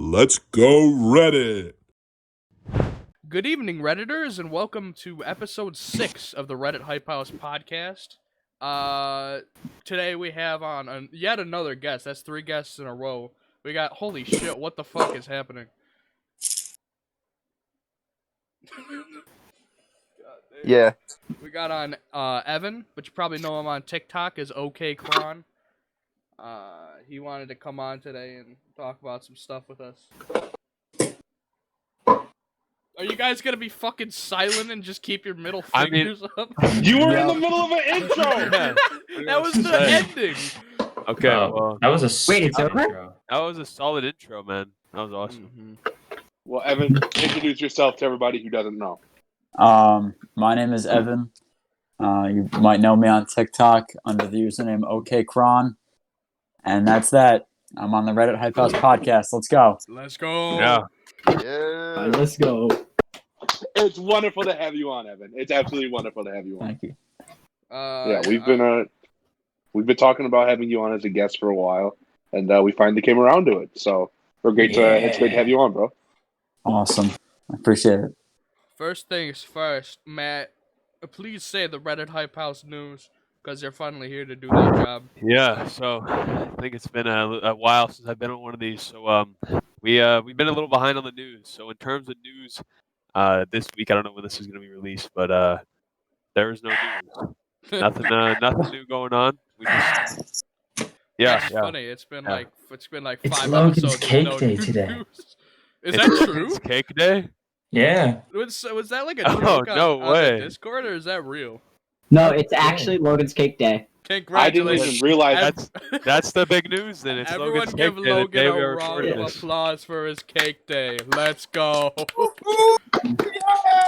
Let's go Reddit! Good evening, Redditors, and welcome to episode 6 of the Reddit Hype House podcast. Today we have on yet another guest. That's 3 guests in a row. We got, holy shit, what the fuck is happening? Yeah. We got on Evan, but you probably know him on TikTok as okcron. He wanted to come on today and talk about some stuff with us. Are you guys gonna be fucking silent and just keep your middle fingers up? You were in the middle of an intro! That was the ending! Okay, well, that was a Wait, it's over? intro. that was a solid intro, man. That was awesome. Well, Evan, introduce yourself to everybody who doesn't know. My name is Evan. You might know me on TikTok under the username okcron. And that's that. I'm on the Reddit Hype House podcast. Let's go. Let's go! Yeah. Yeah. Let's go. It's wonderful to have you on, Evan. It's absolutely wonderful to have you on. Thank you. Yeah, we've been talking about having you on as a guest for a while, and we finally came around to it. So it's great to have you on, bro. Awesome. I appreciate it. First things first, Matt, please say the Reddit Hype House news, because you're finally here to do that job. Yeah, so I think it's been a while since I've been on one of these. So we've been a little behind on the news. So in terms of news, this week I don't know when this is going to be released, but there is no news. Nothing new going on. We just That's funny. It's been like It's 5 Logan's episodes. cake with no day news. today. Is that true? It's cake day. Yeah. Was that like a joke Oh, no on way. the Discord, or is that real? No, it's actually Logan's Cake Day. I didn't Congratulations. even realize. That's the big news. Then it's Everyone Logan's give cake day. The Logan day we a are round recording of this. applause for his cake day. Let's go. This is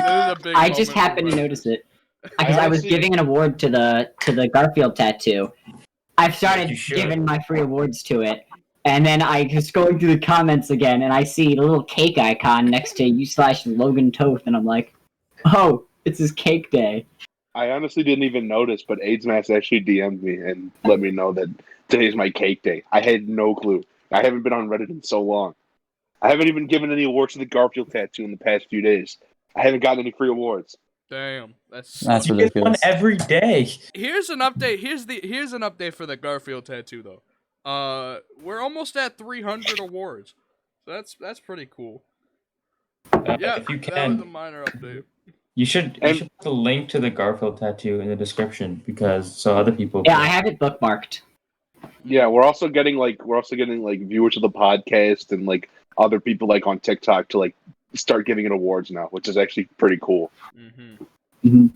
a big I just moment happened for to Reddit. notice it because I was honestly- giving an award to the Garfield tattoo. I've started You should. giving my free awards to it, and then I was going through the comments again, and I see the little cake icon next to u/Logan Toth, and I'm like, oh, it's his cake day. I honestly didn't even notice, but AIDS Mass actually DM'd me and let me know that today's my cake day. I had no clue. I haven't been on Reddit in so long. I haven't even given any awards to the Garfield tattoo in the past few days. I haven't gotten any free awards. Damn, that's That's You get one ridiculous. every day. Here's an update. Here's an update for the Garfield tattoo though. We're almost at 300 awards. So that's pretty cool. Yeah, if you that was a can, minor update. you should put the link to the Garfield tattoo in the description because so other people. Yeah, I have it bookmarked. Yeah, we're also getting like viewers of the podcast and like other people like on TikTok to like start giving it awards now, which is actually pretty cool. Mhm.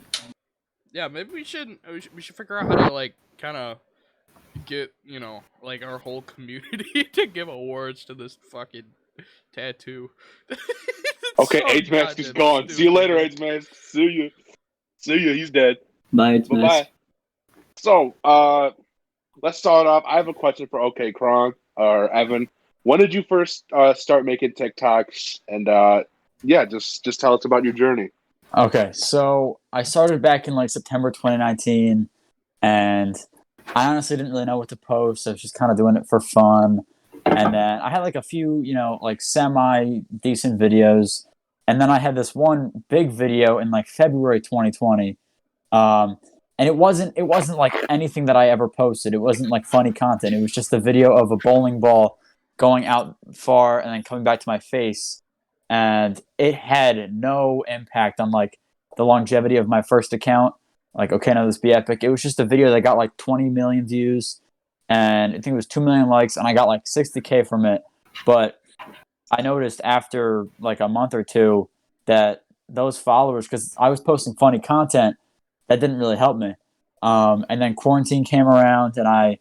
Yeah, maybe we should figure out how to like kind of get like our whole community to give awards to this fucking tattoo. It's Okay, so AIDS Mask is goddamn gone. See you stupid. later, AIDS Mask. See you. He's dead. Bye, it's Bye nice. bye. So, let's start off. I have a question for okcron or Evan. When did you first start making TikToks? And just tell us about your journey. Okay, so I started back in like September 2019, and I honestly didn't really know what to post. I was just kind of doing it for fun. And then I had like a few, like semi-decent videos. And then I had this one big video in like February 2020. And it wasn't like anything that I ever posted. It wasn't like funny content. It was just a video of a bowling ball going out far and then coming back to my face. And it had no impact on like the longevity of my first account. Like, okay, now this be epic. It was just a video that got like 20 million views, and I think it was 2 million likes, and I got like 60K from it. But I noticed after like a month or two that those followers, because I was posting funny content, that didn't really help me. And then quarantine came around, and I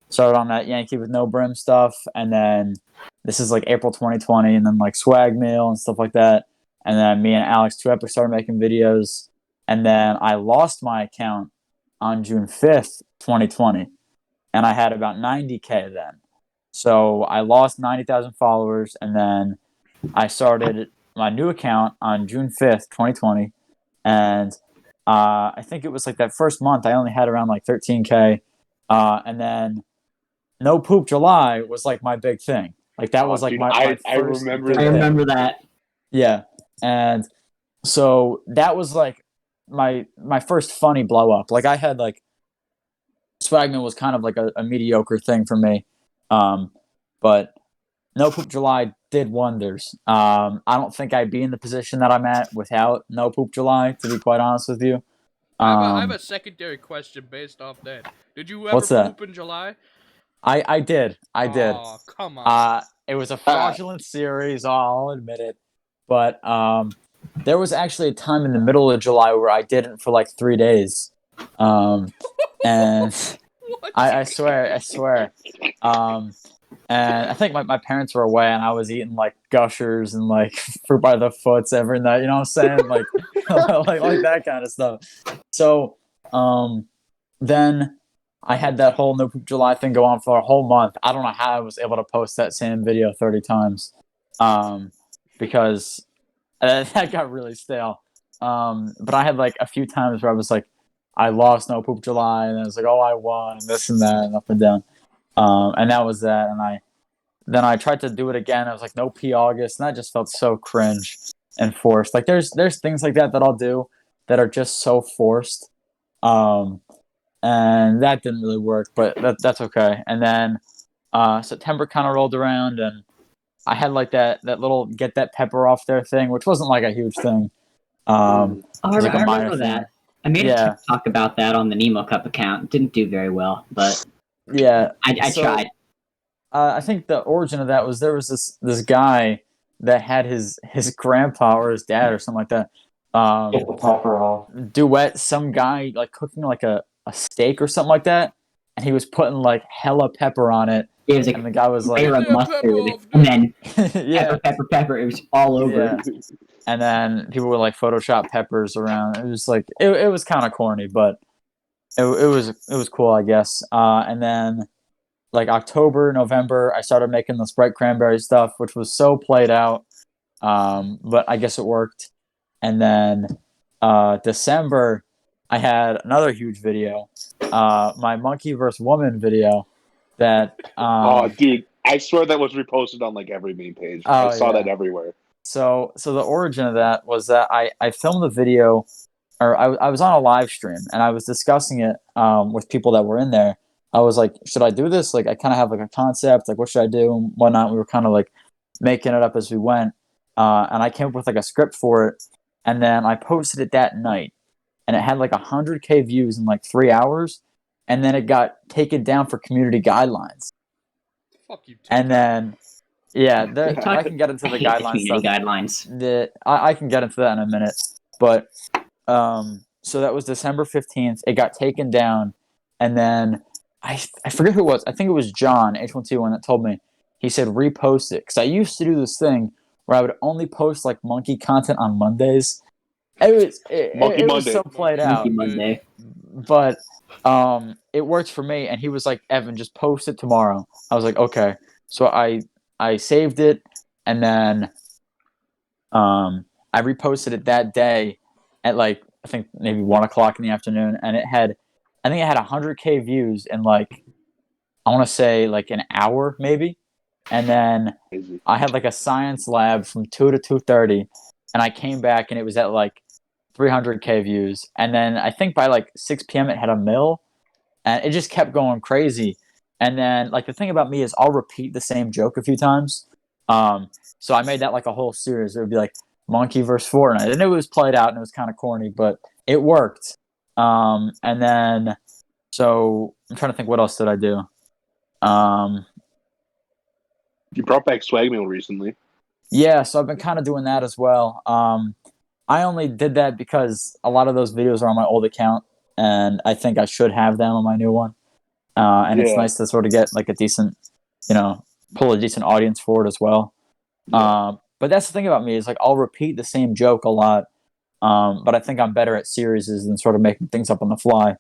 started on that Yankee with no brim stuff, and then this is like April 2020, and then like swag mail and stuff like that. And then me and Alex 2 Epic started making videos, and then I lost my account on June 5th, 2020, and I had about 90K then. So I lost 90,000 followers, and then I started my new account on June 5th, 2020, and I think it was like that first month I only had around like 13K, and then No Poop July was like my big thing. Like that was like dude, my I first remember big I that. thing. remember that. Yeah, and so that was like my first funny blow up. Like I had like Swagman was kind of like a mediocre thing for me, but No Poop July did wonders. I don't think I'd be in the position that I'm at without No Poop July, to be quite honest with you. I have a secondary question based off that. Did you ever What's that? poop in July? I did. Oh, come on. It was a fraudulent series, I'll admit it. But there was actually a time in the middle of July where I didn't for like 3 days. And What? I swear. And I think my parents were away and I was eating like gushers and like fruit by the foots every night, you know what I'm saying? Like like that kind of stuff. So then I had that whole No Poop July thing go on for a whole month. I don't know how I was able to post that same video 30 times. Because that got really stale. But I had like a few times where I was like, I lost No Poop July, and I was like, oh, I won, and this and that, and up and down. And that was that. And then I tried to do it again. I was like, no P August, and that just felt so cringe and forced. Like there's things like that I'll do that are just so forced. And that didn't really work, but that's okay. And then September kind of rolled around, and I had like that little get that pepper off there thing, which wasn't like a huge thing. Oh, It was like a I minor remember thing. that. I made Yeah. a TikTok about that on the Nemo Cup account. It didn't do very well, but Yeah, I so, tried. I think the origin of that was there was this guy that had his grandpa or his dad or something like that Get the pepper off. duet some guy like cooking like a steak or something like that, and he was putting like hella pepper on it, It was and like the guy was like, layer of Yeah, mustard, pepper off, and then yeah, pepper. It was all over. yeah. And then people would like Photoshop peppers around. It was like it was kind of corny, but it was cool, I guess. And then like October, November, I started making the Sprite cranberry stuff, which was so played out, but I guess it worked. And then December, I had another huge video, my monkey versus woman video. That Oh, dude, I swear that was reposted on like every meme page. Oh, I saw yeah. that everywhere. So the origin of that was that I filmed the video, or I was on a live stream and I was discussing it with people that were in there. I was like, should I do this? Like, I kind of have like a concept, like what should I do and whatnot. We were kind of like making it up as we went, and I came up with like a script for it, and then I posted it that night, and it had like 100K views in like 3 hours, and then it got taken down for community guidelines. Fuck you. And then, yeah, TikTok- I can get into I the hate the guidelines community stuff. guidelines. I can get into that in a minute. But so that was December 15th. It got taken down, and then I forget who it was. I think it was John H1T1 that told me. He said repost it, because I used to do this thing where I would only post like monkey content on Mondays. It Monkey was Monday. so played out, Monkey Monday. but it worked for me. And he was like, Evan, just post it tomorrow. I was like, okay. So I saved it, and then I reposted it that day at like I think maybe 1:00 in the afternoon, and I think it had 100K views in like I want to say like an hour maybe, and then Crazy. I had like a science lab from 2 to 2:30, and I came back and it was at like 300K views, and then I think by like 6 p.m. it had 1 mil, and it just kept going crazy. And then like the thing about me is I'll repeat the same joke a few times. So I made that like a whole series. It would be like Monkey versus Fortnite, and it was played out and it was kind of corny, but it worked. And then so I'm trying to think, what else did I do? You brought back Swagmail recently. Yeah, so I've been kind of doing that as well. I only did that because a lot of those videos are on my old account, and I think I should have them on my new one. And it's Yeah. nice to sort of get like a decent, pull a decent audience for it as well. Yeah. But that's the thing about me is like I'll repeat the same joke a lot, but I think I'm better at series than sort of making things up on the fly.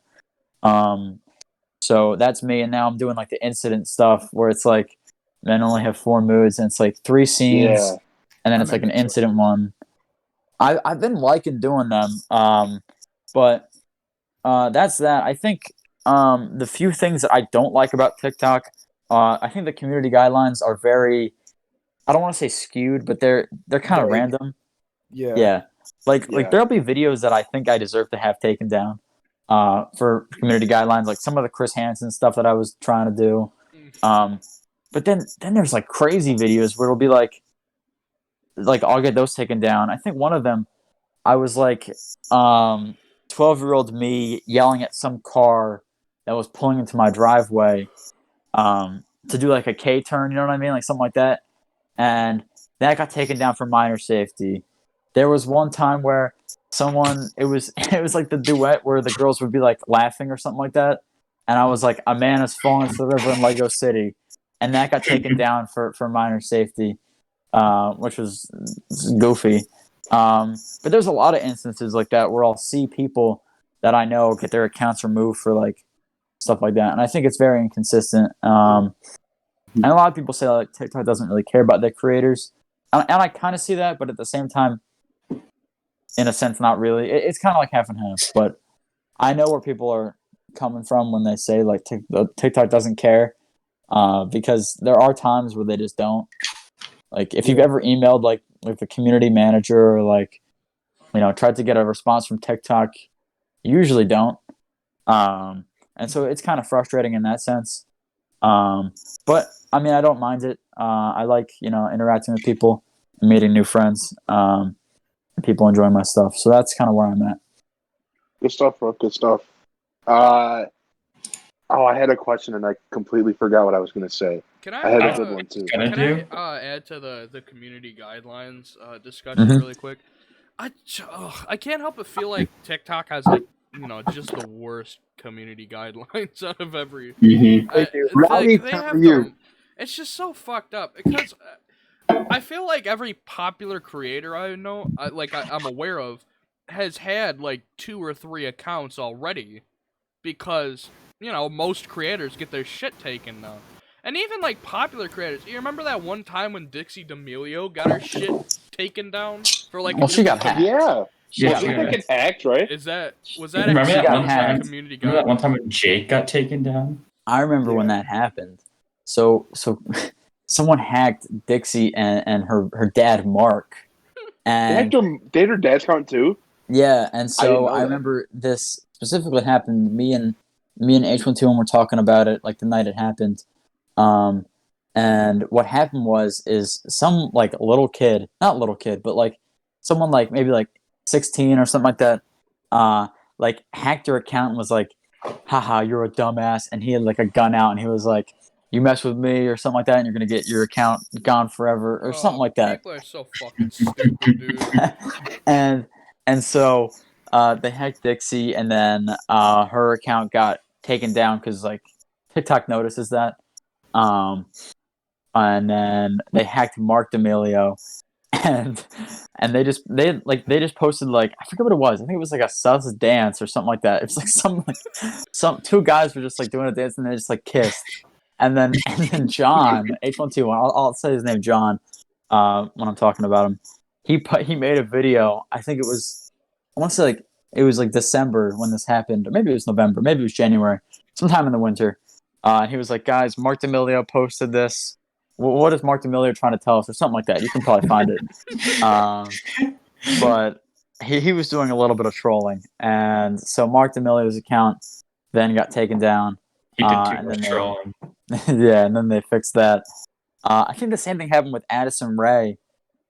So that's me, and now I'm doing like the incident stuff where it's like men only have 4 moods, and it's like 3 scenes, Yeah. and then I it's like make an it incident one. I've been liking doing them, but that's that. I think the few things that I don't like about TikTok, I think the community guidelines are very I don't want to say skewed, but they're kind of Vague. random. Yeah. Yeah. Like Yeah. there'll be videos that I think I deserve to have taken down for community guidelines, like some of the Chris Hansen stuff that I was trying to do. But then there's like crazy videos where it'll be like I'll get those taken down. I think one of them I was like 12-year-old me yelling at some car that was pulling into my driveway to do like a K turn, you know what I mean? Like something like that. And that got taken down for minor safety. There was one time where it was like the duet where the girls would be like laughing or something like that. And I was like, a man has fallen into the river in Lego City. And that got taken down for minor safety, which was goofy. But there's a lot of instances like that where I'll see people that I know get their accounts removed for like stuff like that. And I think it's very inconsistent. And a lot of people say like TikTok doesn't really care about their creators. And I kind of see that, but at the same time, in a sense, not really. It's kind of like half and half. But I know where people are coming from when they say like TikTok doesn't care, because there are times where they just don't. Like if you've ever emailed like the community manager or like tried to get a response from TikTok, you usually don't. And so it's kind of frustrating in that sense. But I mean, I don't mind it. I like interacting with people, and meeting new friends, and people enjoying my stuff. So that's kind of where I'm at. Good stuff, bro. Good stuff. I had a question and I completely forgot what I was going to say. Can I I had a good one too. Can I add to the community guidelines discussion really quick? I can't help but feel like TikTok has like just the worst community guidelines out of every. It's just so fucked up because I feel like every popular creator I know, I'm aware of, has had like 2 or 3 accounts already, because most creators get their shit taken now. And even like popular creators, you remember that one time when Dixie D'Amelio got her shit taken down for like? Well, she got hacked. Yeah. Yeah, I think they get hacked, right? Was that Remember actually that one time- community Remember that guideline? one time when Jake got taken down? I remember when that happened. So someone hacked Dixie and her dad Mark, and They had her dad's account too. yeah, and I didn't so know I that. remember this specifically happened. Me and H12 were talking about it like the night it happened. And what happened is some like not little kid, but like someone like maybe like 16 or something like that, like hacked her account and was like, haha, you're a dumbass. And he had like a gun out and he was like, you mess with me or something like that and you're going to get your account gone forever or something like that. People are so fucking stupid, dude. and so they hacked Dixie and then her account got taken down because like TikTok notices that. And then they hacked Mark D'Amelio, and they just posted like, I forget what it was. I think it was like a sus dance or something like that. It's like some 2 guys were just like doing a dance and they just like kissed. And then John H121, I'll say his name John when I'm talking about him. He made a video. I think it was, I want to say like it was like December when this happened, or maybe it was November, maybe it was January, sometime in the winter. He was like, guys, Mark D'Amelio posted this. What is Mark D'Amelio trying to tell us, or something like that? You can probably find it. But he was doing a little bit of trolling, and so Mark D'Amelio's account then got taken down. He did too much trolling. Yeah, and then they fixed that. I think the same thing happened with Addison Rae.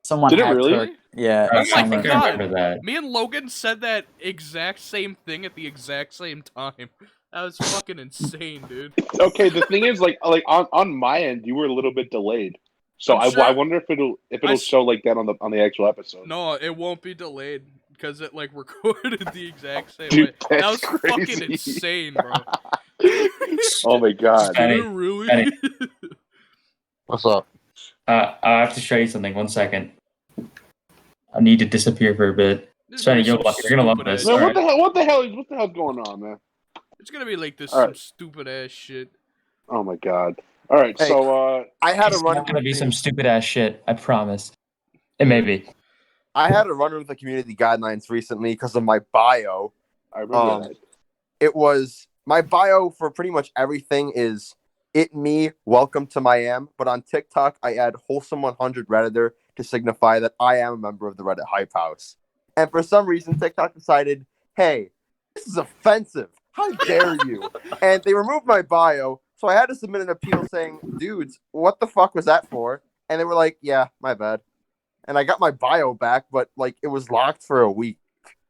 Someone Did it hacked really? her. Yeah. Oh my someone- God. I remember that. Me and Logan said that exact same thing at the exact same time. That was fucking insane, dude. Okay, the thing is, like on my end, you were a little bit delayed, so I'm sure- I wonder if it'll show like that on the actual episode. No, it won't be delayed because it like recorded the exact same Dude, way. That that's was fucking crazy. insane, bro. Oh my god! Did Benny, it really? Benny. What's up? I have to show you something. 1 second. I need to disappear for a bit. This is Sonny, gonna be you're some gonna love stupid this. ass Man, shit. what the hell's going on, man? It's gonna be like this All some right. stupid ass shit. Oh my god! All right, Hey. so I had a It's run. not gonna be some stupid ass shit. I promise. It may be. I had a run with the community guidelines recently because of my bio. I remember that. It was my bio for pretty much everything is it me, welcome to Miami. But on TikTok, I add wholesome100 Redditor to signify that I am a member of the Reddit Hype House. And for some reason, TikTok decided, hey, this is offensive. How dare you? And they removed my bio. So I had to submit an appeal saying, dudes, what the fuck was that for? And they were like, yeah, my bad. And I got my bio back, but like it was locked for a week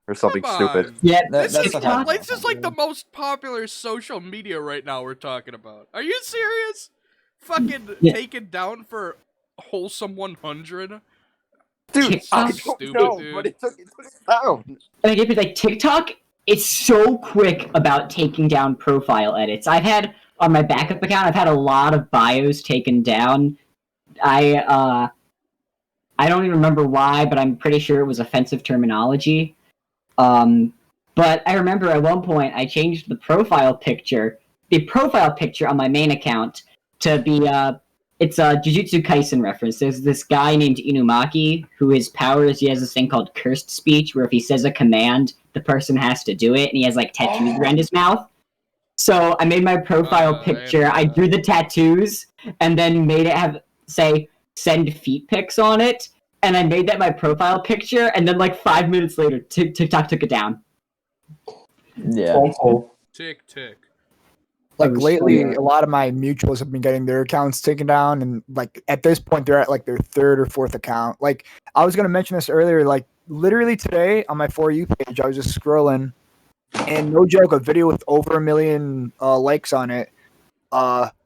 or something Come stupid. on. Yeah, This is what happens. like the most popular social media right now we're talking about. Are you serious? Fucking Yeah. taken down for wholesome 100. Dude, TikTok? I don't Stupid, know, dude. but it took it down. like if it's like TikTok, it's so quick about taking down profile edits. I've had on my backup account, I've had a lot of bios taken down. I don't even remember why, but I'm pretty sure it was offensive terminology. But I remember at one point I changed the profile picture on my main account to be it's a Jujutsu Kaisen reference. There's this guy named Inumaki who his power is he has this thing called cursed speech, where if he says a command, the person has to do it, and he has like tattoos around his mouth. So I made my profile picture. I drew the tattoos and then made it say send feet pics on it, and I made that my profile picture. And then like 5 minutes later, TikTok took it down. Yeah. Tick, tick. Like That was lately, funny. a lot of my mutuals have been getting their accounts taken down, and like at this point, they're at like their third or fourth account. Like I was gonna mention this earlier, like literally today on my For You page, I was just scrolling, and no joke, a video with over 1 million likes on it.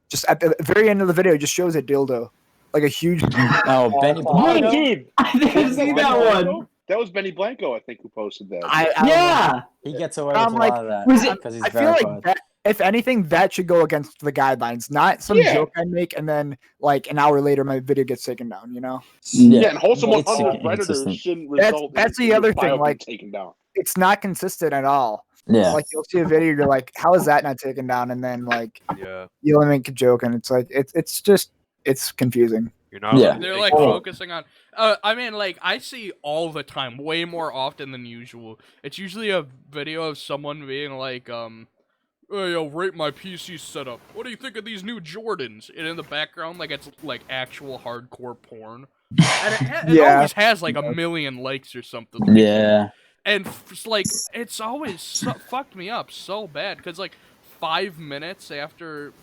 Just at the very end of the video, just shows a dildo, like a huge. Oh, Benny Blanco. dude. I didn't see that one. That was Benny Blanco, I think, who posted that. I don't know. Yeah. He gets away I'm with a like, lot of that was it- because he's I feel verified. like that, if anything, that should go against the guidelines, not some Yeah. joke I make and then like an hour later my video gets taken down. You know, Yeah, and wholesome It's 100 Redditors inconsistent. shouldn't That's- result that's in the your other bio thing, being like- taken down. it's not consistent at all. Yeah. Like you'll see a video, you're like, how is that not taken down? And then like Yeah, you'll make a joke, and it's like it's just it's confusing. you're not. Yeah. allowed to They're take like photos. focusing on. I mean, like I see all the time, way more often than usual. It's usually a video of someone being like, "Hey, yo, rate my PC setup. What do you think of these new Jordans?" And in the background, like it's like actual hardcore porn, and it Yeah. always has like 1 million likes or something. Yeah. And like it's always fucked me up so bad because like 5 minutes after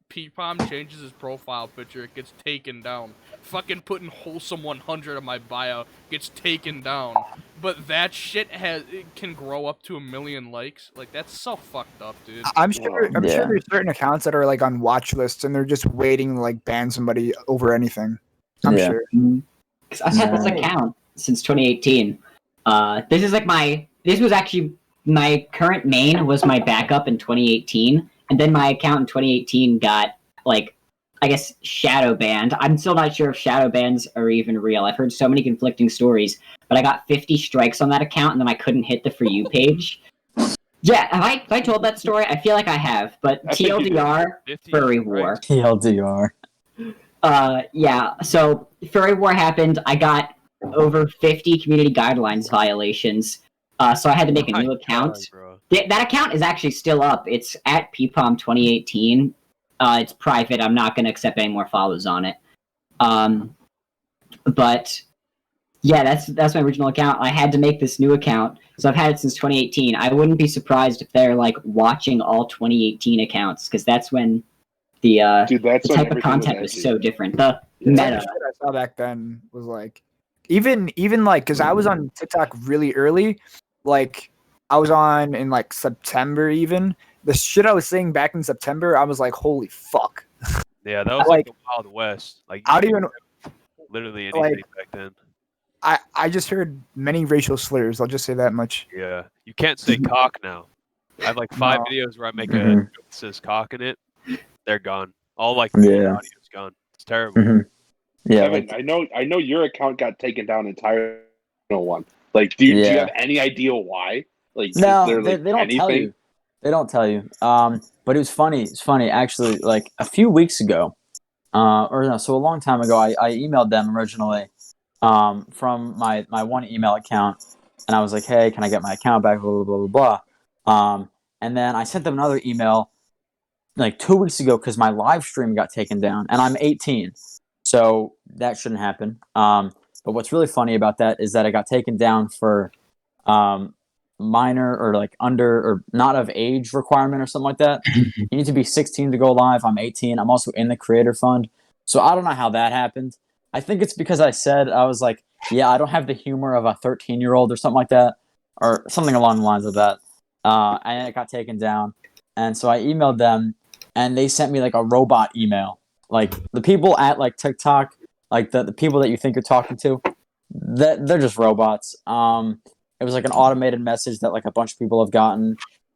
Pete Palm changes his profile picture, it gets taken down. Fucking putting wholesome 100 on my bio gets taken down. But that shit it can grow up to 1 million likes. Like that's so fucked up, dude. I'm sure Yeah. there's certain accounts that are like on watch lists and they're just waiting to like ban somebody over anything. I'm Yeah. sure. 'Cause I've had this account since 2018. This was actually my current main was my backup in 2018, and then my account in 2018 got like I guess shadow banned. I'm still not sure if shadow bans are even real. I've heard so many conflicting stories, but I got 50 strikes on that account, and then I couldn't hit the For You page. Yeah, have I told that story? I feel like I have, but I think you did. TLDR, 50 Furry strikes. War. TLDR. Yeah, so Furry War happened. I got over 50 community guidelines violations. So I had to make a My new account. God, bro. That account is actually still up. It's at PPOM 2018. It's private. I'm not going to accept any more follows on it. But yeah, that's my original account. I had to make this new account, so I've had it since 2018. I wouldn't be surprised if they're like watching all 2018 accounts, because that's when the Dude, that's the when type of everything content was edgy. so different. The The type meta. of shit I saw back then was like even like because I was on TikTok really early, like I was on in like September even. The shit I was saying back in September, I was like, holy fuck. Yeah, that was Like, like the Wild West. Like I you don't could even do literally anything like- back then. I just heard many racial slurs, I'll just say that much. Yeah, you can't say cock now. I have like 5 No. videos where I make a Mhm. joke that says cock in it. They're gone. All like Yeah. audio's gone. It's terrible. Mhm. Yeah. Kevin, Like, I know your account got taken down entirely. No one. Like, do you Yeah. have any idea why? Like, no, is there, like, they don't anything? tell you. They don't tell you. But it was funny. It's funny actually. Like a few weeks ago, or no, so a long time ago, I emailed them originally, from my one email account, and I was like, hey, can I get my account back? Blah blah blah blah blah. And then I sent them another email like 2 weeks ago because my live stream got taken down, and I'm 18, so that shouldn't happen. But what's really funny about that is that it got taken down for minor or like under or not of age requirement or something like that. You need to be 16 to go live. I'm 18. I'm also in the creator fund, so I don't know how that happened. I think it's because I was like, yeah, I don't have the humor of a 13-year-old or something like that, or something along the lines of that. And it got taken down, and so I emailed them, and they sent me like a robot email. Like the people at like TikTok, like the people that you think you're talking to, they're just robots. It was like an automated message that like a bunch of people have gotten,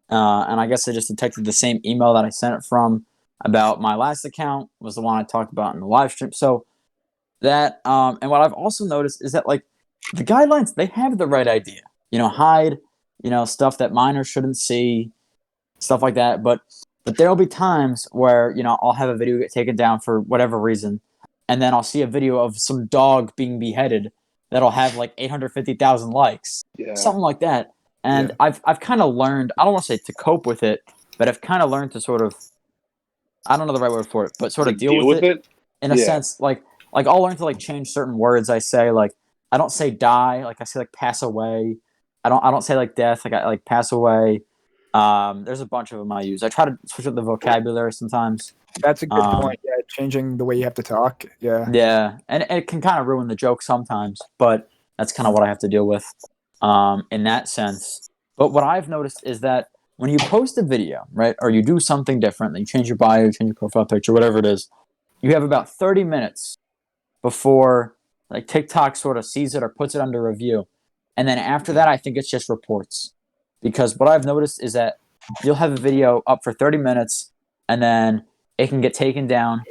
and I guess they just detected the same email that I sent it from about my last account was the one I talked about in the live stream. So that and what I've also noticed is that like the guidelines, they have the right idea. Hide, stuff that minors shouldn't see, stuff like that. But there'll be times where I'll have a video get taken down for whatever reason, and then I'll see a video of some dog being beheaded that'll have like 850,000 likes, something like that. And I've kind of learned, I don't want to say to cope with it, but I've kind of learned to sort of, I don't know the right word for it, but sort of deal with it in a sense. Like I'll learn to like change certain words I say. Like I don't say die, like I say like pass away. I don't say like death, like I like pass away. There's a bunch of them I use. I try to switch up the vocabulary sometimes. That's a good point. Yeah, changing the way you have to talk. Yeah. Yeah, and it can kind of ruin the joke sometimes, but that's kind of what I have to deal with in that sense. But what I've noticed is that when you post a video, right, or you do something different, you change your bio, change your profile picture, whatever it is, you have about 30 minutes before like TikTok sort of sees it or puts it under review. And then after that, I think it's just reports. Because what I've noticed is that you'll have a video up for 30 minutes and then it can get taken down,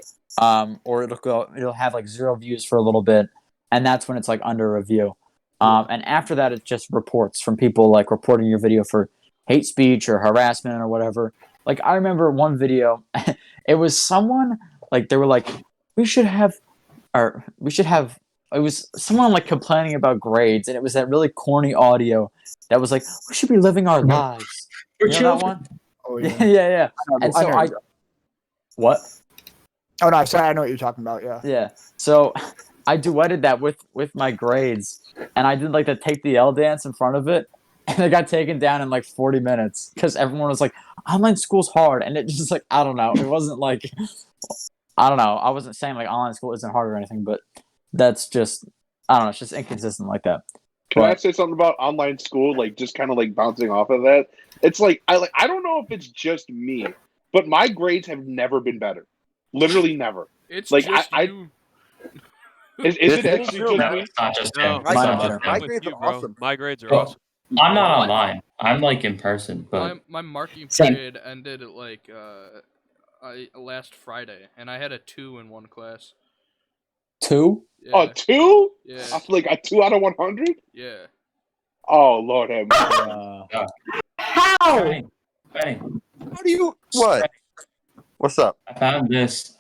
or it'll have like 0 views for a little bit, and that's when it's like under review. And after that, it's just reports from people like reporting your video for hate speech or harassment or whatever. Like I remember one video, it was someone like they were like, it was someone like complaining about grades, and it was that really corny audio that was like, we should be living our lives. You know that one? Oh, yeah. yeah. And so what? Oh no, sorry, I know what you're talking about. Yeah. Yeah. So I duetted that with my grades, and I did like the take the L dance in front of it, and it got taken down in like 40 minutes because everyone was like, online school's hard, and it just like I don't know, it wasn't like I don't know, I wasn't saying like online school isn't hard or anything, but that's just I don't know, it's just inconsistent like that. Can I say something about online school? Like just kind of like bouncing off of that. It's like I don't know if it's just me, but my grades have never been better. Literally never. It's like just I you. is it actually just No, me? it's not just No, him. My It's grades- not just my him. grades are awesome. My grades are Well, awesome. I'm not online. I'm like in person, but My marking Same. period ended at like last Friday, and I had a 2 in one class. 2? Yeah. Oh, 2? Yeah. I feel like a 2 out of 100. Yeah. Oh Lord have mercy. How? Benny, How do you? What? What's up? I found this.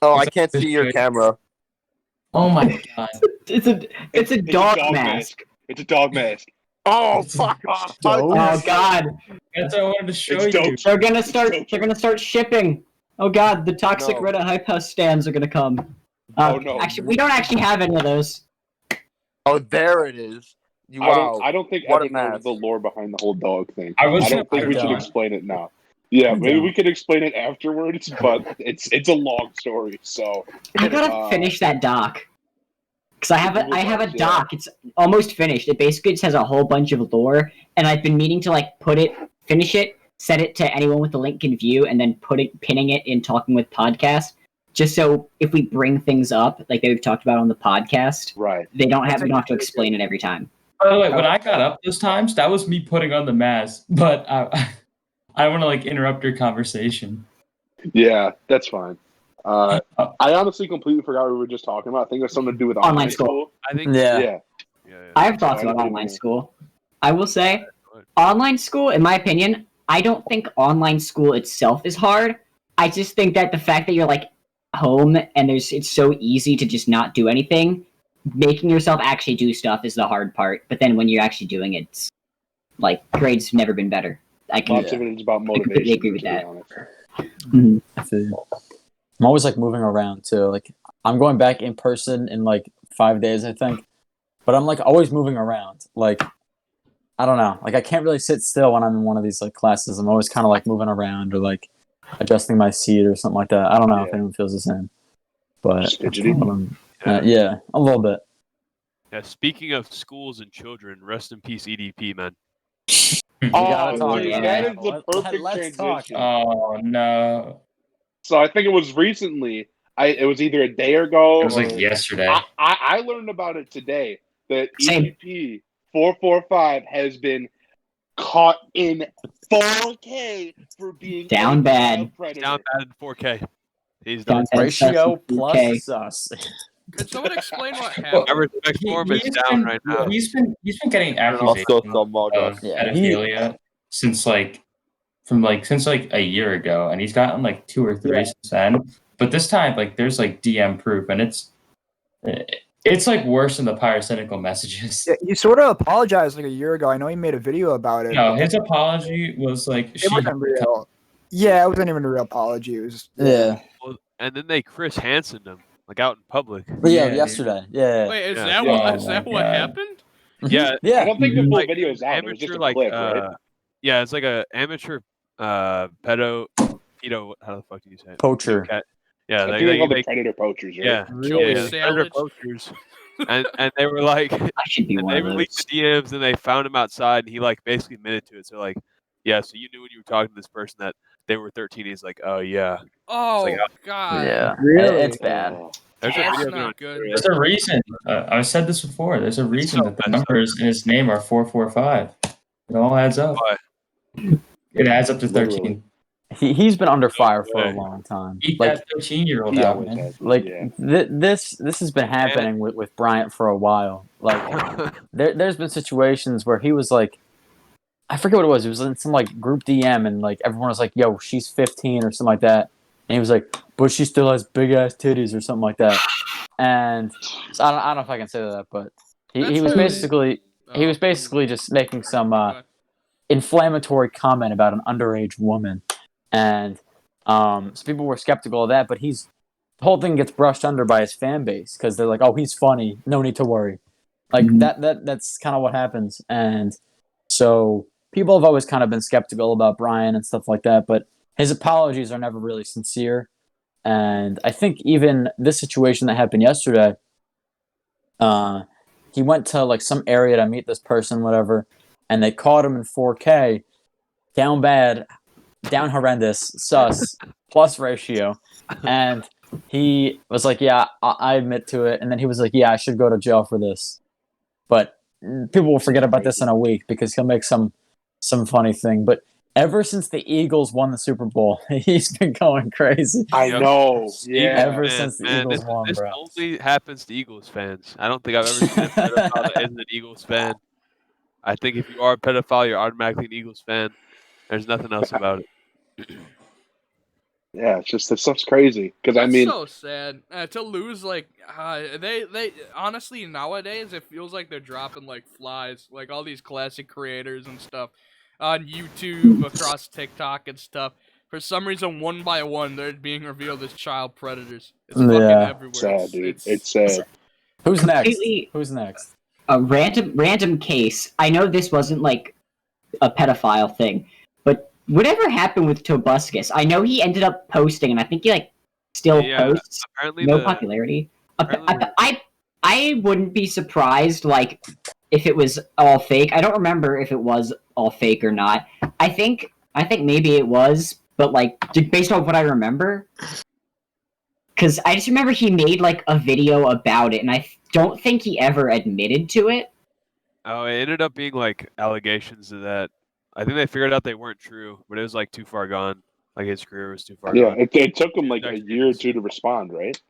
Oh, I can't see your camera. Oh my god. It's a dog mask. It's a dog mask. Oh It's fuck off! dope. Oh god. That's what I wanted to show It's you. dope. They're gonna start shipping. Oh god, the toxic No. Reddit Hype House stands are gonna come. Oh, no. Actually, we don't actually have any of those. Oh, there it is. I don't think What a Evan knows mask. the lore behind the whole dog thing. I was I don't think I we should don't. explain it now. Yeah, I maybe don't. we could explain it afterwards, but it's a long story. So I gotta finish that doc. Cause I have a Yeah. doc. It's almost finished. It basically just has a whole bunch of lore, and I've been meaning to like finish it, set it to anyone with the link can view, and then pinning it in Talking with Podcast, just so if we bring things up like that we've talked about on the podcast, right. we don't have to explain it every time. By the way, when I got up those times, that was me putting on the mask. But I don't want to like interrupt your conversation. Yeah, that's fine. I honestly completely forgot what we were just talking about. I think it has something to do with online school. I think. Yeah. Yeah. I have thoughts So I about don't online know. school. I will say, online school, in my opinion, I don't think online school itself is hard. I just think that the fact that you're like home and it's so easy to just not do anything, making yourself actually do stuff is the hard part. But then when you're actually doing it, it's like grades have never been better. I can Lots of it is about completely motivation. agree with to be that. honest. Mhm. I feel you. I'm always like moving around too. Like I'm going back in person in like 5 days, I think. But I'm like always moving around. Like I don't know. Like I can't really sit still when I'm in one of these like classes. I'm always kind of like moving around or like adjusting my seat or something like that. I don't know if Yeah. anyone feels the same, but Just fidgety? yeah, a little bit. Yeah, speaking of schools and children, rest in peace, EDP, man. We gotta talk dude, about that that. is the perfect Let's talk. transition. Oh no! So I think it was recently. It was either a day ago It was like or yesterday. I learned about it today that Same. EDP 445 has been caught in 4K for being Down a bad. child predator. Down bad in 4K. He's Down done. bad. Ratio plus Okay. sus. Could someone explain what Well, My happened? respect for him is down right now. He's been getting Also, accusations some of Yeah, pedophilia since like a year ago, and he's gotten like 2 or 3 since then. But this time, like there's like DM proof, and it's like worse than the pyrocynical messages. Yeah, he sort of apologized like a year ago. I know he made a video about it. No, but his apology was like it wasn't real. Yeah, it wasn't even a real apology. It was just yeah. Well, and then they Chris Hansened him, like out in public. But yeah, Yeah, dude. yesterday. Yeah. Wait, is Yeah. that Yeah. what Oh is my that what God. happened? Yeah, I Yeah. don't think the full like video's out. It was just amateur, a like clip, right? yeah, it's like a amateur pedo, how the fuck do you say it? Poacher. Okay. Yeah, I they, think they're they, called they the predator poachers, right? yeah, Joey yeah, the predator Salage. poachers, and they were like, I should be and one they of released those. the DMs, and they found him outside, and he like basically admitted to it. So like, yeah, so you knew when you were talking to this person that they were 13. He's like, oh yeah, Oh like, God. Yeah. Really? It's bad. Oh. there's a That's video of it not on good. Twitter. There's a reason. I've said this before. There's a reason so that the messed up. numbers in his name are 445. It all adds up. Why? It adds up to 13. Literally. He's been under fire for a way. long time. Eat Like that 13-year-old He out, always man. has. like Yeah. this has been happening with Bryant for a while. Like there's been situations where he was like, I forget what it was. It was in some like group DM and like everyone was like, "Yo, she's 15" or something like that, and he was like, "But she still has big ass titties" or something like that. And so I don't know if I can say that, but he That's was really- basically just making some Okay. inflammatory comment about an underage woman, and so people were skeptical of that. But the whole thing gets brushed under by his fan base because they're like, "Oh, he's funny, no need to worry." Like that's kind of what happens, and so people have always kind of been skeptical about Brian and stuff like that. But his apologies are never really sincere, and I think even this situation that happened yesterday, he went to like some area to meet this person, whatever, and they caught him in 4K, down bad, down horrendous, sus, plus ratio, and he was like, "Yeah, I admit to it," and then he was like, "Yeah, I should go to jail for this," but people will forget about this in a week because he'll make some funny thing. But ever since the Eagles won the Super Bowl, he's been going crazy. I know. Yeah. Ever since the Eagles won, this bro. only happens to Eagles fans. I don't think I've ever seen a pedophile that isn't an Eagles fan. I think if you are a pedophile, you're automatically an Eagles fan. There's nothing else about it. Yeah, it's just this stuff's crazy. Because I That's mean, so sad to lose. Like they honestly nowadays it feels like they're dropping like flies. Like all these classic creators and stuff on YouTube, across TikTok and stuff. For some reason, one by one, they're being revealed as child predators. It's fucking Yeah. everywhere. sad, dude. It's sad. Who's next? Completely- Who's next? A random case. I know this wasn't like a pedophile thing, but whatever happened with Tobuscus? I know he ended up posting, and I think he like still Yeah, posts. apparently No the popularity. apparently- I wouldn't be surprised like if it was all fake. I don't remember if it was all fake or not. I think maybe it was, but like based on what I remember, because I just remember he made like a video about it, and I don't think he ever admitted to it. Oh, it ended up being like allegations of that. I think they figured out they weren't true, but it was like too far gone. Like his career was too far Yeah, gone. it took him He was like a actually year or innocent. two to respond, right?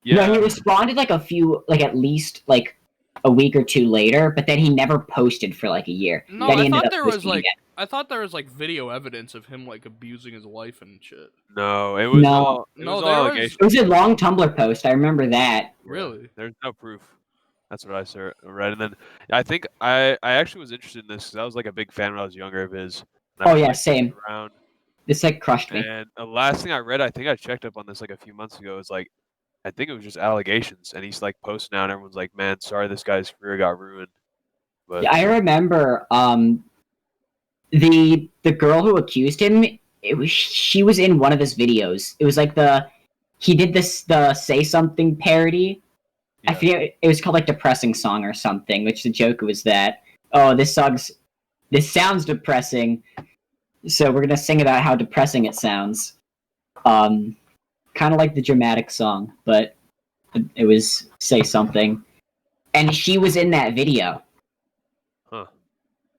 Yeah, No, he responded like at least like a week or two later, but then he never posted for like a year. No, then he I ended thought up there was posting like again. I thought there was like video evidence of him like abusing his wife and shit. no, it was No. all it No, was there all was- allegations. It was a long Tumblr post. I remember that. Really? There's no proof. That's what I read, and then I think I actually was interested in this because I was like a big fan when I was younger of his. And I Oh, was, yeah, like, same. around, This like crushed me. And the last thing I read, I think I checked up on this like a few months ago. Is like, I think it was just allegations, and he's like posting now, and everyone's like, "Man, sorry, this guy's career got ruined." But Yeah, I remember the girl who accused him. She was in one of his videos. It was like he did the Say Something parody. I yeah. forget, it was called like Depressing Song or something, which the joke was that, this sounds depressing, so we're gonna sing about how depressing it sounds. Kind of like the dramatic song, but it was Say Something. And she was in that video. Huh.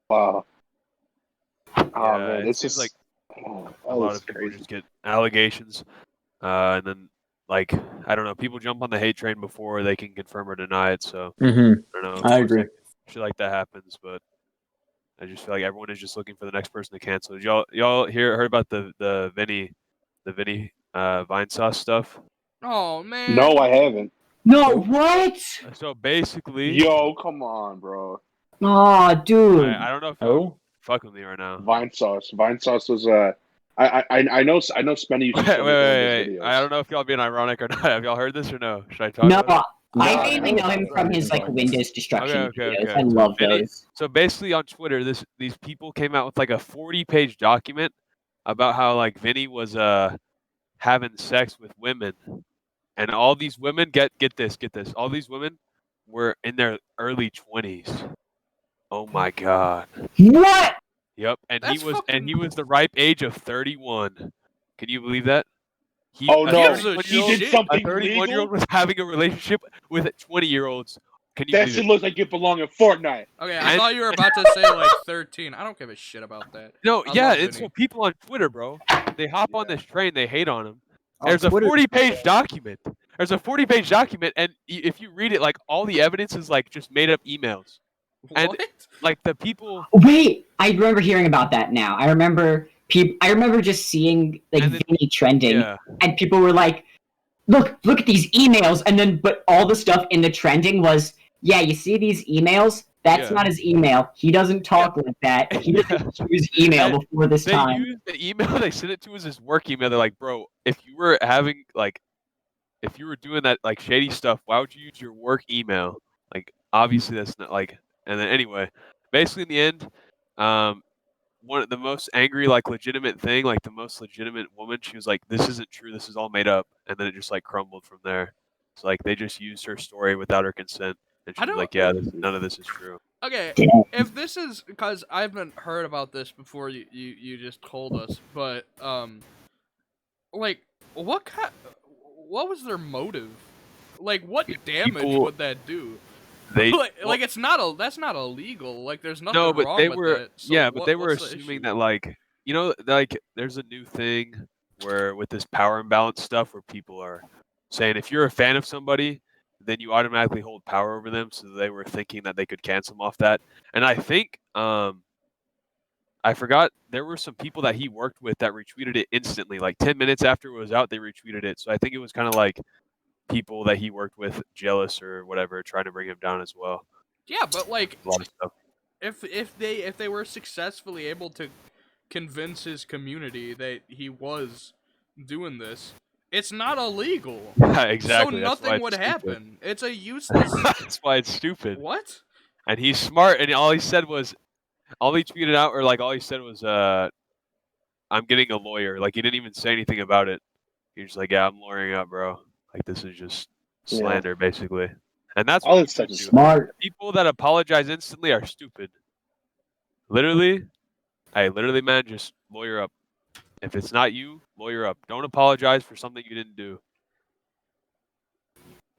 Wow. Oh Yeah, man, it it's seems just like a a lot of people just get allegations, and then like I don't know, people jump on the hate train before they can confirm or deny it. So Mm-hmm. I don't know. Of I course, agree. like, shit like that happens, but I just feel like everyone is just looking for the next person to cancel. Did y'all heard about the Vinny Vine sauce stuff? Oh man. no, I haven't. No, what? So basically, Yo, come on, bro. Oh, dude. I don't know if y'all Oh, fuck with me right now. Vine sauce. Vine sauce was I know Spenny used to Wait, show me one of his wait. videos. I don't know if y'all being ironic or not. Have y'all heard this or no? Should I talk No, about it? I No, mainly I know him haven't. from his like Windows destruction Okay. videos. I So love Vinny- those. So basically on Twitter, these people came out with like a 40-page document about how like Vinny was having sex with women, and all these women get this, all these women were in their early 20s. Oh my god. What? Yep, and That's he was the ripe age of 31. Can you believe that? Oh a no, Gives a 31-year-old he did shit. something a 31-year-old legal. was having a relationship with 20-year-olds. Can you That believe shit it? looks like it belong in Fortnite. Okay, I And- thought you were about to say like 13. I don't give a shit about that. No, I yeah, love it's Vinny. so people on Twitter, bro. They hop on this train, they hate on him. On There's a Twitter- 40-page document. There's a 40-page document, and if you read it, like all the evidence is like just made up emails. And- What? Like the people, Wait, I remember hearing about that now. I remember just seeing like And then- Vinny trending, yeah, and people were like, look at these emails, and then but all the stuff in the trending was, yeah, you see these emails? That's Yeah. not his email. He doesn't talk like that. He didn't use email And before this they time. use the email they sent it to as his work email. They're like, bro, if you were having like, if you were doing that like shady stuff, why would you use your work email? Like, obviously that's not like. And then anyway, basically in the end, one of the most angry, like legitimate thing, like the most legitimate woman, she was like, "This isn't true. This is all made up," and then it just like crumbled from there. It's like they just used her story without her consent, and she I was don't- like, "Yeah, none of this is true." Okay, if this is because I haven't heard about this before, you just told us, but like what was their motive? Like, what damage People- would that do? They like it's not that's not illegal. Like there's nothing no, but wrong they with were that. So yeah, but they were what's the assuming issue? that like like there's a new thing where with this power imbalance stuff where people are saying if you're a fan of somebody, then you automatically hold power over them. So they were thinking that they could cancel him off that. And I think I forgot there were some people that he worked with that retweeted it instantly. Like 10 minutes after it was out, they retweeted it. So I think it was kind of like people that he worked with jealous or whatever, trying to bring him down as well. Yeah, but like A lot of stuff. if they were successfully able to convince his community that he was doing this, it's not illegal. Exactly. So that's why nothing it's would stupid. happen. It's a useless. That's why it's stupid. What? And he's smart, and all he tweeted out, or like all he said was, "I'm getting a lawyer." Like he didn't even say anything about it. He was just like, "Yeah, I'm lawyering up, bro. Like this is just slander, basically." And that's All what this stuff people is do. Smart. People that apologize instantly are stupid. Literally, man, just lawyer up. If it's not you, lawyer up. Don't apologize for something you didn't do.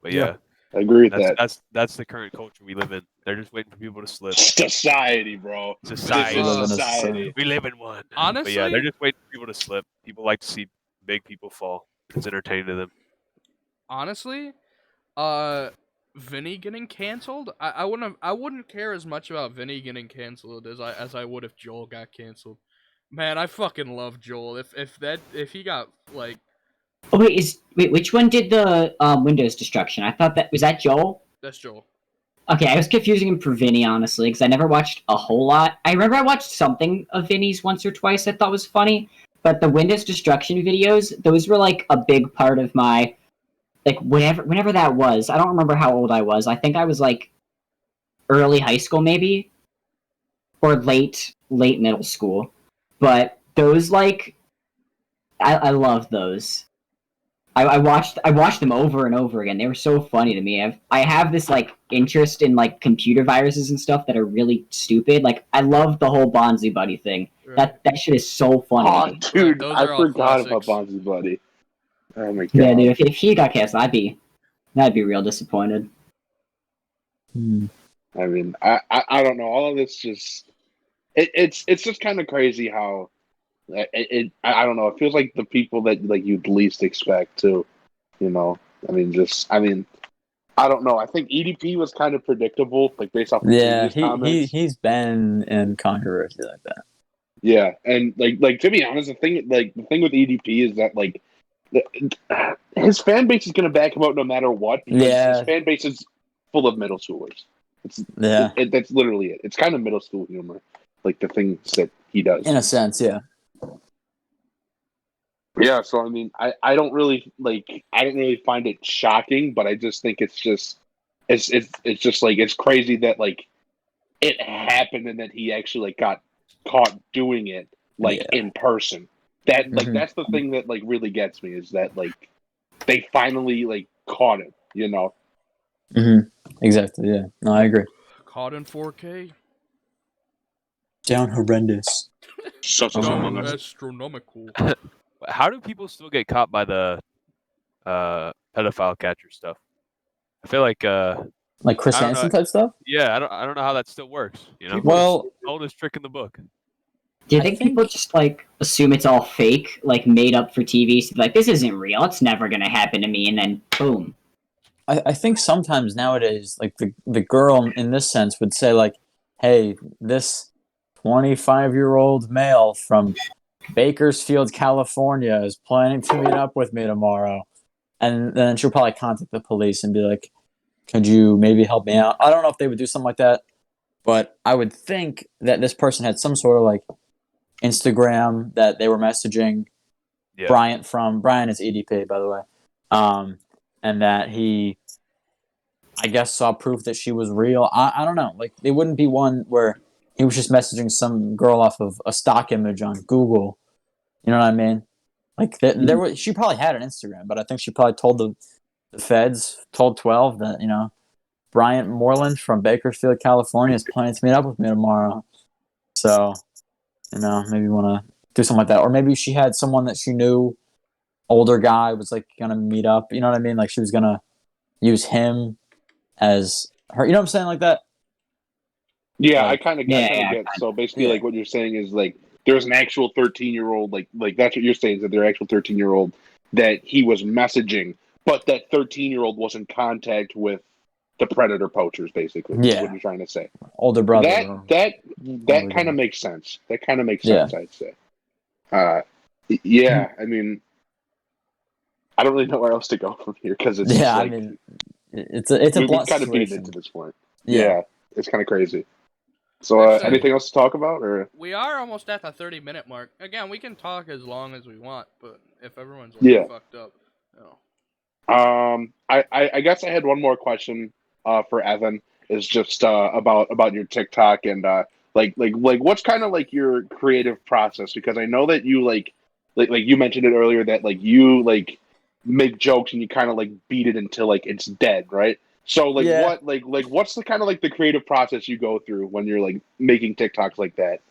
But yeah, I agree with that. that's the current culture we live in. They're just waiting for people to slip. Society, bro. Society. We live in a Society. We live in one. Honestly, But yeah, they're just waiting for people to slip. People like to see big people fall. It's entertaining to them. honestly, Vinny getting canceled, I wouldn't care as much about Vinny getting canceled as I would if Joel got canceled. Man, I fucking love Joel. If he got like Oh wait, which one did the Windows destruction? I thought that was that Joel. that's Joel. Okay, I was confusing him for Vinny, honestly, because I never watched a whole lot. I remember I watched something of Vinny's once or twice I thought was funny, But the Windows destruction videos, those were like a big part of my like whenever that was. I don't remember how old I was. I think I was like early high school maybe or late middle school. But those like I love those. I watched them over and over again. They were so funny to me. I have this like interest in like computer viruses and stuff that are really stupid. Like I love the whole Bonzi Buddy thing. Right. That shit is so funny. Oh, to me. dude, Those I are all forgot about classics. Bonzi Buddy. Oh my god. Yeah, dude. If he got canceled, I'd be real disappointed. I mean, I don't know. All of this just it's just kind of crazy how I don't know. It feels like the people that like you'd least expect to, you know. I mean, I don't know. I think EDP was kind of predictable, like based off of previous comments. he's been in controversy like that. Yeah, and like to be honest, the thing with EDP is that like his fan base is going to back him out no matter what because his fan base is full of middle schoolers. That's literally it. It's kind of middle school humor, like the things that he does. In a sense, yeah. Yeah, so I mean, I don't really find it shocking, but I just think it's just like it's crazy that like it happened and that he actually like got caught doing it like in person. That like that's the thing that like really gets me is that like they finally like caught him, you know. Exactly. Yeah. No, I agree. Caught in 4K. Down horrendous. Such a Down astronomical. How do people still get caught by the pedophile catcher stuff? I feel like Chris I don't Hansen know. type stuff. Yeah, I don't know how that still works. You know, Well, oldest trick in the book. Do you think people just like assume it's all fake, like made up for TV? So like, this isn't real. It's never gonna happen to me, and then boom. I think sometimes nowadays, like the girl in this sense would say like, "Hey, this 25-year-old male from Bakersfield, California, is planning to meet up with me tomorrow," and then she'll probably contact the police and be like, "Could you maybe help me out?" I don't know if they would do something like that, but I would think that this person had some sort of like Instagram that they were messaging Bryant from. Bryant is EDP, by the way, and that he, I guess, saw proof that she was real. I don't know. Like, it wouldn't be one where he was just messaging some girl off of a stock image on Google. You know what I mean? Like, she probably had an Instagram, but I think she probably told the feds, told 12 that, you know, Bryant Moreland from Bakersfield, California is planning to meet up with me tomorrow. So, you know, maybe you want to do something like that. Or maybe she had someone that she knew, older guy, was like going to meet up. You know what I mean? Like, she was going to use him as her. You know what I'm saying? Like that? Yeah, Like, I kind of get. So basically, like what you're saying is like there's an actual 13-year-old, like that's what you're saying is that there's an actual 13-year-old that he was messaging, but that 13-year-old was in contact with the predator poachers. Basically, is what you're trying to say. Older brother. That kind of makes sense. That kind of makes sense. I'd say. Yeah, I mean, I don't really know where else to go from here because it's I like, mean, it's a blunt kind of beaten situation. into this point. Yeah. It's kind of crazy. So, anything else to talk about, or we are almost at the 30-minute mark. Again, we can talk as long as we want, but if everyone's like fucked up, you know. I guess I had one more question for Evan. Is just about your TikTok and like what's kind of like your creative process, because I know that you like you mentioned it earlier that like you like make jokes and you kind of like beat it until like it's dead, right? So what's the kind of like the creative process you go through when you're like making TikToks like that?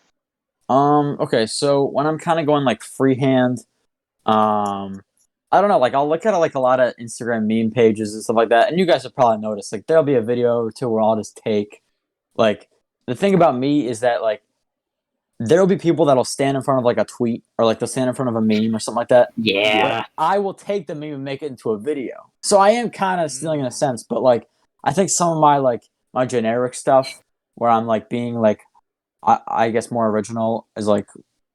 Okay, so when I'm kind of going like freehand, I don't know, like I'll look at like a lot of Instagram meme pages and stuff like that, and you guys have probably noticed like there'll be a video or two where I'll just take like, the thing about me is that like there'll be people that'll stand in front of like a tweet or like they'll stand in front of a meme or something like that. Yeah. But I will take the meme and make it into a video. So I am kind of stealing in a sense, but like I think some of my generic stuff where I'm like being like I guess more original is like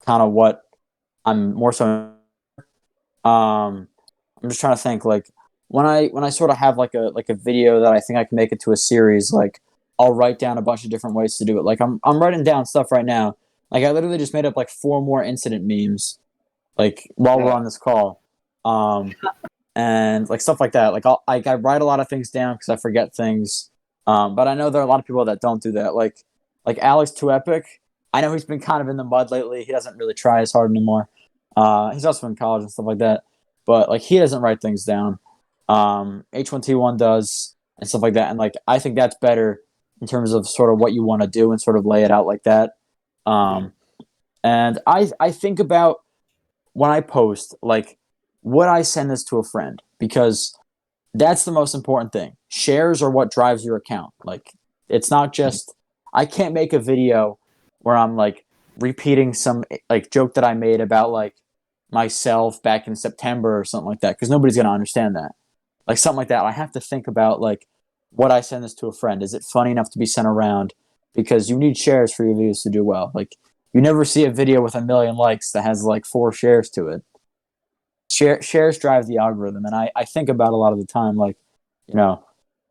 kind of what I'm more so. I'm just trying to think like when I sort of have like a video that I think I can make it to a series, like I'll write down a bunch of different ways to do it. Like I'm writing down stuff right now. Like I literally just made up like 4 more incident memes like while we're Yeah. on this call, and like stuff like that. Like I write a lot of things down because I forget things. But I know there are a lot of people that don't do that. Like Alex Too Epic. I know he's been kind of in the mud lately. He doesn't really try as hard anymore. He's also in college and stuff like that. But like he doesn't write things down. H1T1 does and stuff like that. And like I think that's better in terms of sort of what you want to do and sort of lay it out like that. And I think about when I post, like, would I send this to a friend? Because that's the most important thing. Shares are what drives your account. Like, it's not just, I can't make a video where I'm like repeating some like joke that I made about like myself back in September or something like that, because nobody's going to understand that. Like something like that. I have to think about like, would I send this to a friend? Is it funny enough to be sent around? Because you need shares for your videos to do well. Like, you never see a video with 1 million likes that has like 4 shares to it. Shares drive the algorithm, and I think about a lot of the time, like, you know,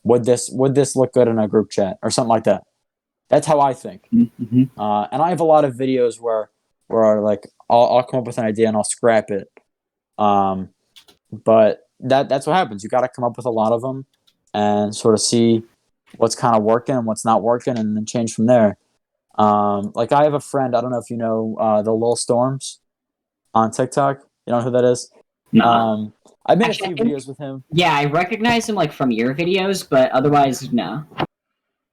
would this look good in a group chat or something like that? That's how I think. Mm-hmm. And I have a lot of videos where like I'll come up with an idea and I'll scrap it. But that's what happens. You got to come up with a lot of them and sort of see what's kind of working and what's not working, and then change from there. Like I have a friend, I don't know if you know the Lil Storms on TikTok. You know who that is? No. I made Actually, a few videos with him. Yeah, I recognize him like from your videos, but otherwise, no.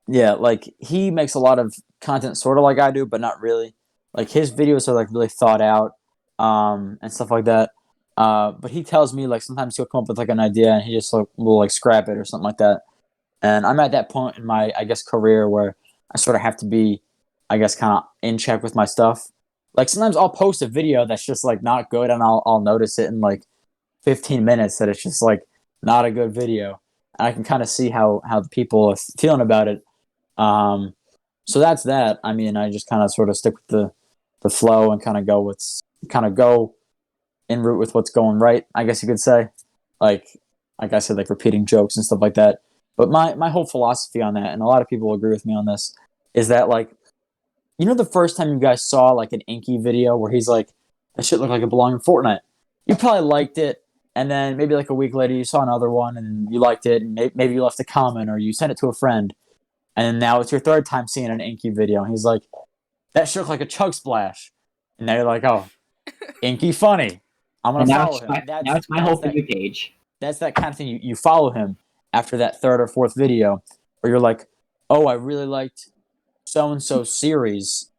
Yeah, like he makes a lot of content sort of like I do, but not really. Like his videos are like really thought out, and stuff like that. But he tells me like sometimes he'll come up with like an idea and he just like will like scrap it or something like that. And I'm at that point in my, I guess, career where I sort of have to be, I guess, kind of in check with my stuff. Like sometimes I'll post a video that's just like not good, and I'll notice it in like 15 minutes that it's just like not a good video, and I can kind of see how the people are feeling about it. So that's that. I mean, I just kind of sort of stick with the flow and kind of go en route with what's going right, I guess you could say. Like I said, like repeating jokes and stuff like that. But my whole philosophy on that, and a lot of people agree with me on this, is that like, you know, the first time you guys saw like an Inky video where he's like, that shit looked like it belonged in Fortnite. You probably liked it, and then maybe like a week later you saw another one and you liked it, and maybe you left a comment or you sent it to a friend, and now it's your third time seeing an Inky video, and he's like, that shit looked like a chug splash, and now you're like, oh, Inky funny. I'm gonna And now follow it's him. now it's my whole that, For You page. that's that kind of thing. You follow him after that third or fourth video, where you're like, oh, I really liked so and so series.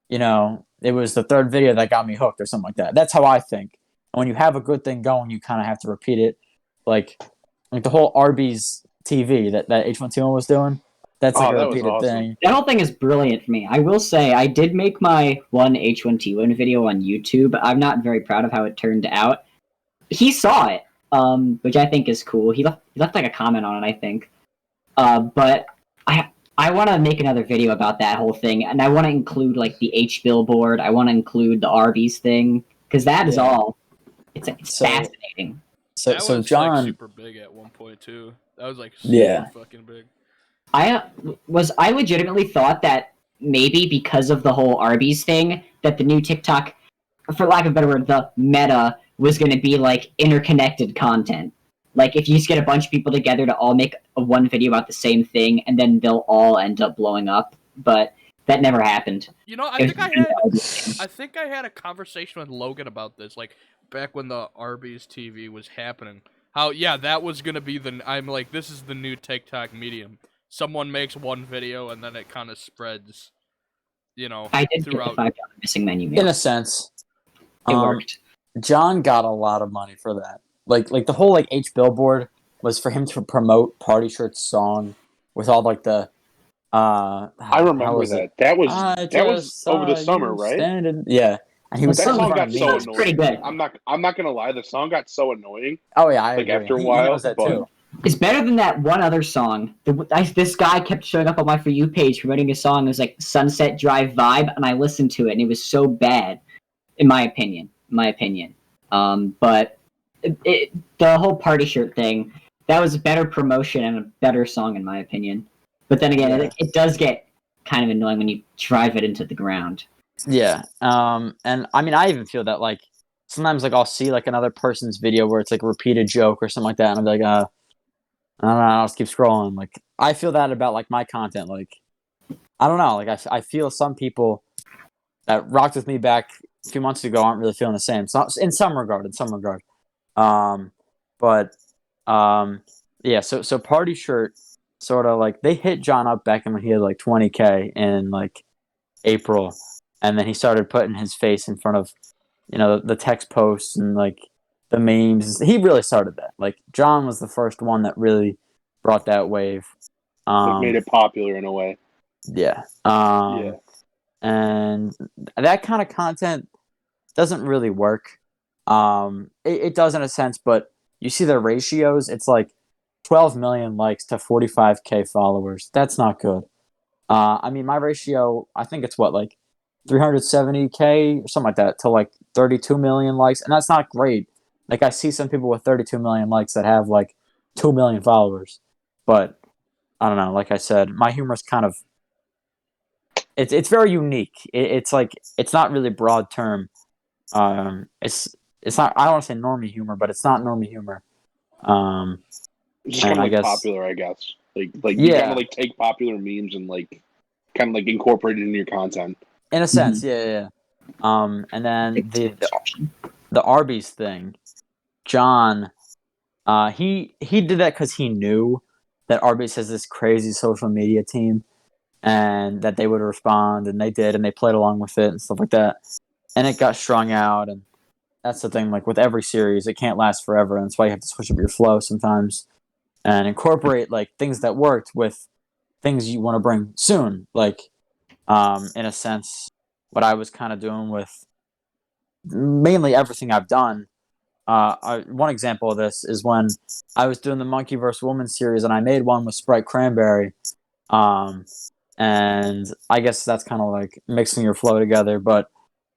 You know, it was the third video that got me hooked or something like that. That's how I think. And when you have a good thing going, you kind of have to repeat it. Like the whole Arby's TV that H1T1 was doing. That's like a that was repeated awesome. thing. That whole thing is brilliant for me. I will say, I did make my one H1T1 video on YouTube. I'm not very proud of how it turned out. He saw it, which I think is cool. He left like a comment on it, I think. But I want to make another video about that whole thing, and I want to include like the H billboard. I want to include the Arby's thing, because that is all. It's fascinating. That So was John, like super big at one point too. That was like super Yeah. fucking big. I legitimately thought that maybe because of the whole Arby's thing, that the new TikTok, for lack of a better word, the meta was going to be like interconnected content. Like if you just get a bunch of people together to all make one video about the same thing, and then they'll all end up blowing up. But that never happened. You know, I think I had a conversation with Logan about this, like back when the Arby's TV was happening. How that was gonna be I'm like, this is the new TikTok medium. Someone makes one video and then it kind of spreads, you know, I did throughout. get the $5 missing menu meal. in a sense, It worked. John got a lot of money for that. Like the whole like H billboard was for him to promote Party Shirt's song with all like the I remember that. That was over the summer, right? Yeah. And he was That singing song in front got of me. so It's pretty annoying. good. I'm not gonna lie. The song got so annoying. Oh yeah, I Like, agree. after a He while, knows that but- too. It's better than that one other song. This guy kept showing up on my For You page promoting a song. It was like Sunset Drive Vibe, and I listened to it, and it was so bad, in my opinion. But the whole Party Shirt thing, that was a better promotion and a better song, in my opinion. But then again, it does get kind of annoying when you drive it into the ground. Yeah. And I mean, I even feel that like sometimes like I'll see like another person's video where it's like a repeated joke or something like that, and I'll be like, I don't know, I'll just keep scrolling. Like I feel that about like my content. Like I don't know, like I feel some people that rocked with me back a few months ago aren't really feeling the same. So in some regard. But yeah. So Party Shirt sort of like they hit John up back when he had like 20K in like April, and then he started putting his face in front of the text posts and like the memes. He really started that. Like John was the first one that really brought that wave. Like made it popular in a way. Yeah. Yeah. And that kind of content doesn't really work. It does in a sense, but you see the ratios. It's like 12 million likes to 45K followers. That's not good. I mean, my ratio, I think it's what, like 370K or something like that to like 32 million likes, and that's not great. Like I see some people with 32 million likes that have like 2 million followers, but I don't know. Like I said, my humor is kind of it's very unique. It's like it's not really broad term. It's not. I don't want to say normie humor, but it's not normie humor. It's just kind of like popular, I guess. Like you kind of like take popular memes and like kind of like incorporate it into your content. In a sense, yeah. And then the Arby's thing, John, he did that because he knew that Arby's has this crazy social media team, and that they would respond, and they did, and they played along with it and stuff like that, and it got strung out, and that's the thing. Like with every series, it can't last forever, and that's why you have to switch up your flow sometimes, and incorporate like things that worked with things you want to bring soon. Like, in a sense, what I was kind of doing with mainly everything I've done. One example of this is when I was doing the Monkey vs. Woman series, and I made one with Sprite Cranberry. And I guess that's kind of like mixing your flow together, but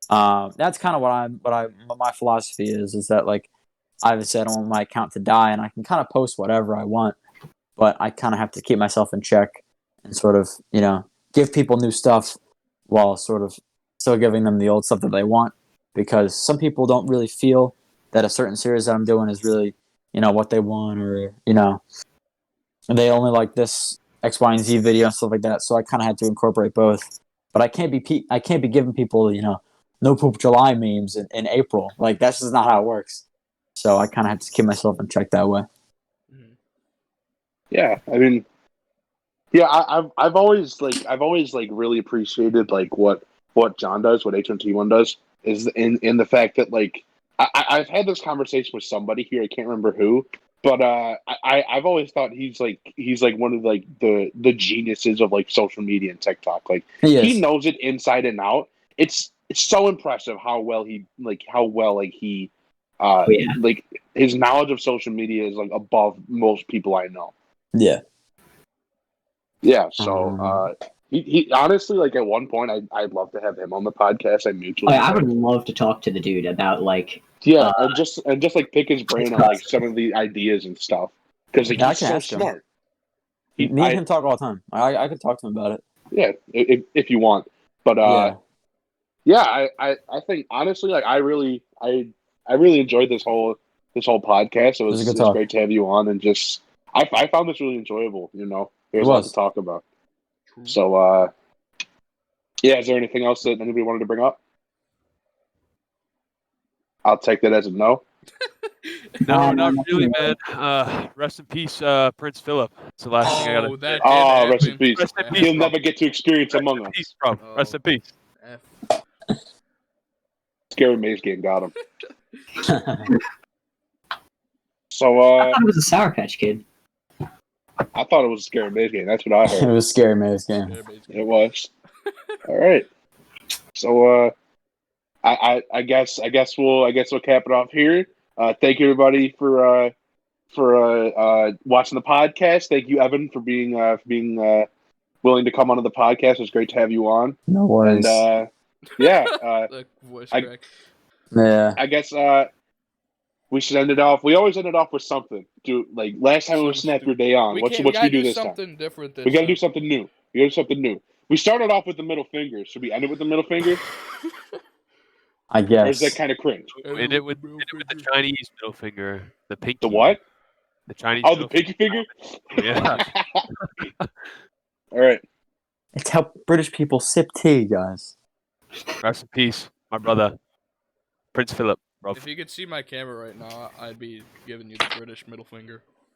that's kind of what my philosophy is that like obviously I don't want my account to die, and I can kind of post whatever I want, but I kind of have to keep myself in check and sort of give people new stuff while sort of still giving them the old stuff that they want, because some people don't really feel that a certain series that I'm doing is really what they want, or they only like this X, Y, and Z video and stuff like that. So I kind of had to incorporate both. But I can't be giving people no poop July memes in April. Like that's just not how it works. So I kind of have to keep myself in check that way. Yeah, I mean, yeah, I've always really appreciated like what John does, what HMT1 does, is in the fact that like I've had this conversation with somebody here, I can't remember who, but I've always thought he's like one of like the geniuses of like social media and TikTok. Like he knows it inside and out. It's so impressive how well he like his knowledge of social media is like above most people I know. Yeah. Yeah. So he honestly, like at one point I'd love to have him on the podcast. I would love to talk to the dude about like and just like pick his brain on like some of the ideas and stuff, because like, he's so smart. Me and him talk all the time. I could talk to him about it. Yeah, if you want, but I think honestly, like I really enjoyed this whole podcast. It was great to have you on, and just I found this really enjoyable. There's a lot to talk about. So is there anything else that anybody wanted to bring up? I'll take that as a no. No, not really, man. Rest in peace, Prince Philip. It's the last thing I gotta. Rest in peace. Rest in peace. He'll never get to experience Among Us. Peace, bro. Rest in peace. Scary Maze game got him. So I thought it was a Sour Patch Kid. I thought it was a Scary Maze game. That's what I heard. It was Scary Maze game. It was. All right. So I guess we'll cap it off here. Thank you everybody for watching the podcast. Thank you, Evan, for being willing to come onto the podcast. It was great to have you on. No worries. And I guess we should end it off. We always end it off with something. Like last time it was Snap Your Day On. What should we do this time? Different we got to do something new. We started off with the middle finger. Should we end it with the middle finger? I Or is guess. that kind of cringe? And it with the Chinese middle finger, the pinky. The what? The Chinese. Oh, the middle pinky finger? Yeah. All right. It's how British people sip tea, guys. Rest in peace, my brother, Prince Philip. Bro. If you could see my camera right now, I'd be giving you the British middle finger.